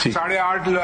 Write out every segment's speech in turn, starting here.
8.5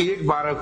1/12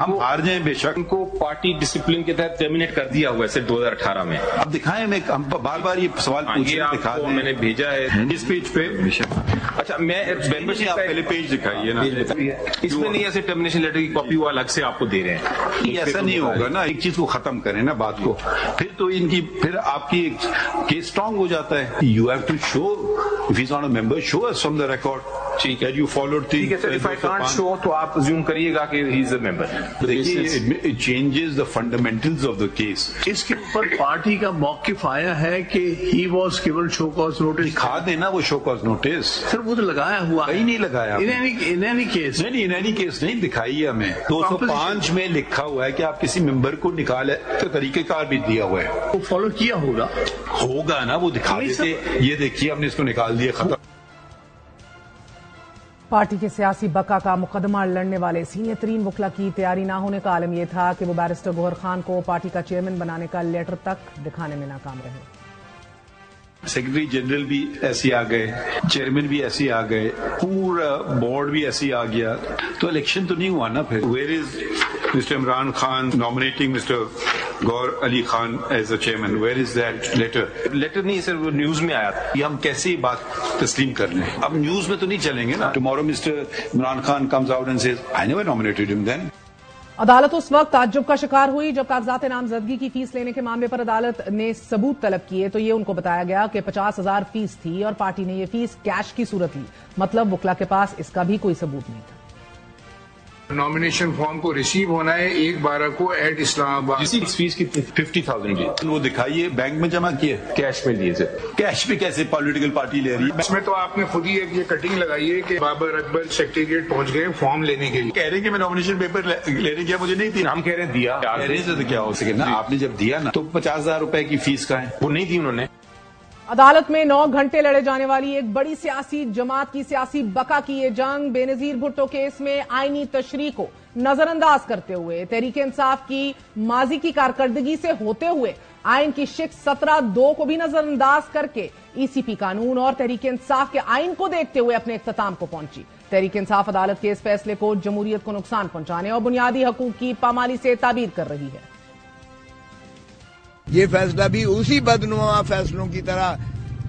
ہم ہار جائیں بے شک. ان کو پارٹی ڈسپلن کے تحت ٹرمینیٹ کر دیا ہوا ہے 2018 میں. اب دکھائیں, ہم بار بار یہ سوال پوچھ رہے, دکھا دیں. میں نے بھیجا ہے اس پیج پہ. اچھا میں آپ پہلے پیج دکھائیے نا, اس میں نہیں ایسے ٹرمینیشن لیٹر کی کاپی وہ الگ سے آپ کو دے رہے ہیں. ایسا نہیں ہوگا نا, ایک چیز کو ختم کریں نا بات کو, پھر تو ان کی پھر آپ کی کیس اسٹرانگ ہو جاتا ہے. You have to show if he is not a member, show us from the record. ٹھیک ہے, یو فالوڈ. ٹھیک ہے سر, اف آئی کانٹ شو تو آپ ازیوم کریے گا کہ ہی از اے ممبر. دیکھیے it changes the fundamentals of the case. اس کے اوپر پارٹی کا موقف آیا ہے کہ he was given show cause notice. دکھا دینا وہ شو کاز نوٹس. سر وہ تو لگایا ہوا کہیں نہیں لگایا. ان اینی کیس نہیں, ان اینی کیس نہیں دکھائیے ہمیں. 205 میں لکھا ہوا ہے کہ آپ کسی ممبر کو نکالے تو طریقہ کار بھی دیا ہوا ہے. وہ فالو کیا ہوگا نا, وہ دکھا دیتے. یہ دیکھیے ہم نے اس کو نکال دیا, ختم. پارٹی کے سیاسی بقا کا مقدمہ لڑنے والے سینئر ترین وکلا کی تیاری نہ ہونے کا عالم یہ تھا کہ وہ بیرسٹر گوہر خان کو پارٹی کا چیئرمین بنانے کا لیٹر تک دکھانے میں ناکام رہے. سیکرٹری جنرل بھی ایسے آ گئے, چیئرمین بھی ایسے آ گئے, پورا بورڈ بھی ایسے آ گیا, تو الیکشن تو نہیں ہوا نا. پھر where is Mr Imran Khan nominating Mr Gohar Ali Khan as a chairman, where is that letter? Letter نہیں سر, وہ نیوز میں آیا تھا. یہ ہم کیسے یہ بات تسلیم کر لیں؟ اب نیوز میں تو نہیں چلیں گے نا. Tomorrow Mr Imran Khan comes out and says I never nominated him. Then عدالت اس وقت تعجب کا شکار ہوئی جب کاغذات نامزدگی کی فیس لینے کے معاملے پر عدالت نے ثبوت طلب کیے تو یہ ان کو بتایا گیا کہ 50,000 فیس تھی اور پارٹی نے یہ فیس کیش کی صورت لی. مطلب وکلا کے پاس اس کا بھی کوئی ثبوت نہیں تھا. نامنیشن فارم کو ریسیو ہونا ہے 1/12 کو ایٹ اسلام آباد. اس فیس کی 50,000 بھی وہ دکھائیے, بینک میں جمع کیے, کیش میں دیے سر. کیش پہ کیسے پولیٹیکل پارٹی لے رہی ہے؟ اس میں تو آپ نے خود ہی ایک یہ کٹنگ لگائی ہے کہ بابر اکبر سیکریٹریٹ پہنچ گئے فارم لینے کے لیے. کہہ رہے ہیں کہ میں نامنیشن پیپر لینے گیا, مجھے نہیں تھی. ہم کہہ رہے ہیں دیا, کہہ رہے ہیں تو کیا ہو سکے نا. آپ نے جب دیا نا تو 50,000 روپے کی فیس کا ہے, وہ نہیں دی انہوں نے. عدالت میں 9 گھنٹے لڑے جانے والی ایک بڑی سیاسی جماعت کی سیاسی بقا کی یہ جنگ بے نظیر بھٹو کیس میں آئینی تشریح کو نظر انداز کرتے ہوئے, تحریک انصاف کی ماضی کی کارکردگی سے ہوتے ہوئے آئین کی شق 17(2) کو بھی نظر انداز کر کے ای سی پی قانون اور تحریک انصاف کے آئین کو دیکھتے ہوئے اپنے اختتام کو پہنچی. تحریک انصاف عدالت کے اس فیصلے کو جمہوریت کو نقصان پہنچانے اور بنیادی حقوق کی پامالی سے تعبیر کر رہی ہے. یہ فیصلہ بھی اسی بدنما فیصلوں کی طرح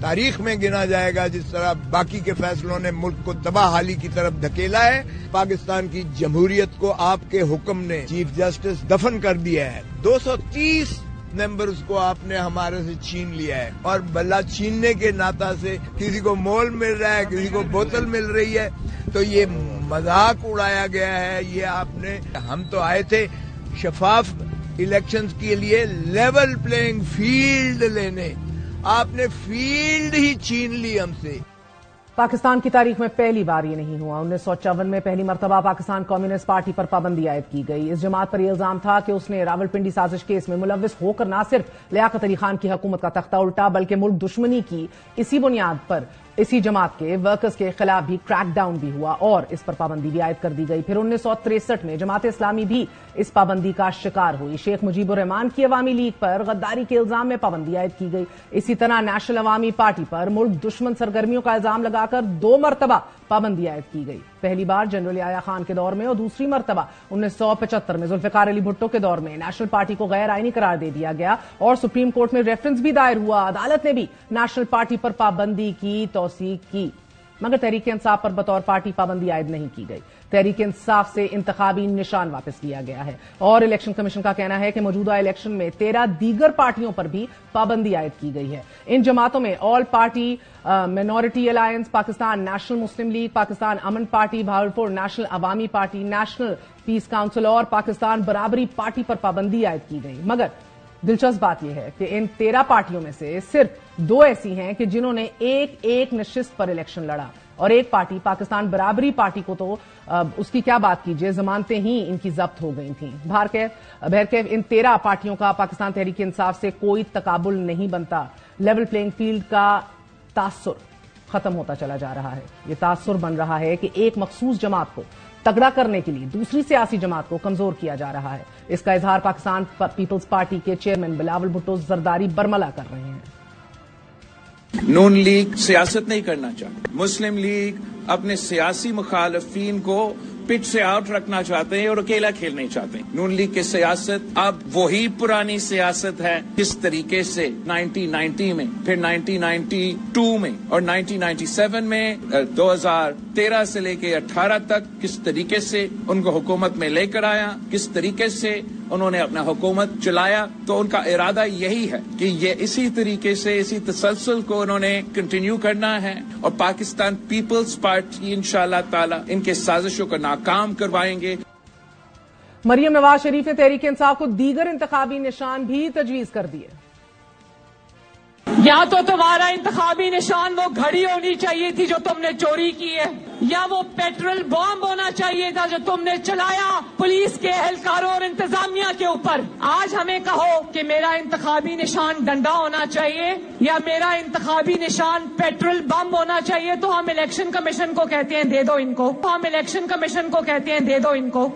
تاریخ میں گنا جائے گا جس طرح باقی کے فیصلوں نے ملک کو تباہ حالی کی طرف دھکیلا ہے. پاکستان کی جمہوریت کو آپ کے حکم نے چیف جسٹس دفن کر دیا ہے. 230 ممبرز کو آپ نے ہمارے سے چھین لیا ہے, اور بلا چھیننے کے ناطا سے کسی کو مول مل رہا ہے, کسی کو بوتل مل رہی ہے, تو یہ مذاق اڑایا گیا ہے. یہ آپ نے, ہم تو آئے تھے شفاف الیکشنز کے لیے لیول پلینگ فیلڈ لینے, آپ نے فیلڈ ہی چھین لی ہم سے. پاکستان کی تاریخ میں پہلی بار یہ نہیں ہوا. 1954 میں پہلی مرتبہ پاکستان کمیونسٹ پارٹی پر پابندی عائد کی گئی. اس جماعت پر یہ الزام تھا کہ اس نے راولپنڈی سازش کیس میں ملوث ہو کر نہ صرف لیاقت علی خان کی حکومت کا تختہ الٹا بلکہ ملک دشمنی کی. اسی بنیاد پر اسی جماعت کے ورکرز کے خلاف بھی کریک ڈاؤن بھی ہوا اور اس پر پابندی بھی عائد کر دی گئی. پھر 1963 میں جماعت اسلامی بھی اس پابندی کا شکار ہوئی. شیخ مجیب الرحمان کی عوامی لیگ پر غداری کے الزام میں پابندی عائد کی گئی. اسی طرح نیشنل عوامی پارٹی پر ملک دشمن سرگرمیوں کا الزام لگا کر 2 مرتبہ پابندی عائد کی گئی. پہلی بار جنرل یحییٰ خان کے دور میں اور دوسری مرتبہ 1975 میں ذوالفقار علی بھٹو کے دور میں نیشنل پارٹی کو غیر آئینی قرار دے دیا گیا اور سپریم کورٹ میں ریفرنس بھی دائر ہوا. عدالت نے بھی نیشنل پارٹی پر پابندی کی توثیق کی, مگر تحریک انصاف پر بطور پارٹی پابندی عائد نہیں کی گئی. تحریک انصاف سے انتخابی نشان واپس لیا گیا ہے اور الیکشن کمیشن کا کہنا ہے کہ موجودہ الیکشن میں 13 دیگر پارٹیوں پر بھی پابندی عائد کی گئی ہے. ان جماعتوں میں All Party Minority Alliance, Pakistan National Muslim League, Pakistan Aman Party, Bahawalpur National Awami Party, National Peace Council اور پاکستان برابری پارٹی پر پابندی عائد کی گئی. مگر دلچسپ بات یہ ہے کہ ان 13 پارٹیوں میں سے صرف 2 ایسی ہیں کہ جنہوں نے ایک نشست پر الیکشن لڑا, اور ایک پارٹی پاکستان برابری پارٹی کو تو اس کی کیا بات کیجیے, ضمانتیں ہی ان کی ضبط ہو گئی تھیں. بہرکیف ان 13 پارٹیوں کا پاکستان تحریک انصاف سے کوئی تقابل نہیں بنتا. لیول پلینگ فیلڈ کا تاثر ختم ہوتا چلا جا رہا ہے. یہ تاثر بن رہا ہے کہ ایک مخصوص جماعت کو تگڑا کرنے کے لیے دوسری سیاسی جماعت کو کمزور کیا جا رہا ہے. اس کا اظہار پاکستان پیپلز پارٹی کے چیئرمین بلاول بھٹو زرداری برملا کر رہے ہیں. نون لیگ سیاست نہیں کرنا چاہتی. مسلم لیگ اپنے سیاسی مخالفین کو پچ سے آؤٹ رکھنا چاہتے ہیں اور اکیلا کھیلنا چاہتے ہیں. نون لیگ کی سیاست اب وہی پرانی سیاست ہے جس طریقے سے 1990 میں، پھر 1992 میں اور 1997 میں، 2013 سے لے کے 18 تک کس طریقے سے ان کو حکومت میں لے کر آیا، کس طریقے سے انہوں نے اپنا حکومت چلایا. تو ان کا ارادہ یہی ہے کہ یہ اسی طریقے سے، اسی تسلسل کو انہوں نے کنٹینیو کرنا ہے اور پاکستان پیپلز پارٹی انشاءاللہ تعالی ان کے سازشوں کو ناکام کروائیں گے. مریم نواز شریف نے تحریک انصاف کو دیگر انتخابی نشان بھی تجویز کر دیے. یا تو تمہارا انتخابی نشان وہ گھڑی ہونی چاہیے تھی جو تم نے چوری کی ہے، یا وہ پیٹرول بم ہونا چاہیے تھا جو تم نے چلایا پولیس کے اہلکاروں اور انتظامیہ کے اوپر. آج ہمیں کہو کہ میرا انتخابی نشان ڈنڈا ہونا چاہیے یا میرا انتخابی نشان پیٹرول بم ہونا چاہیے، تو ہم الیکشن کمیشن کو کہتے ہیں دے دو ان کو، ہم الیکشن کمیشن کو کہتے ہیں دے دو ان کو.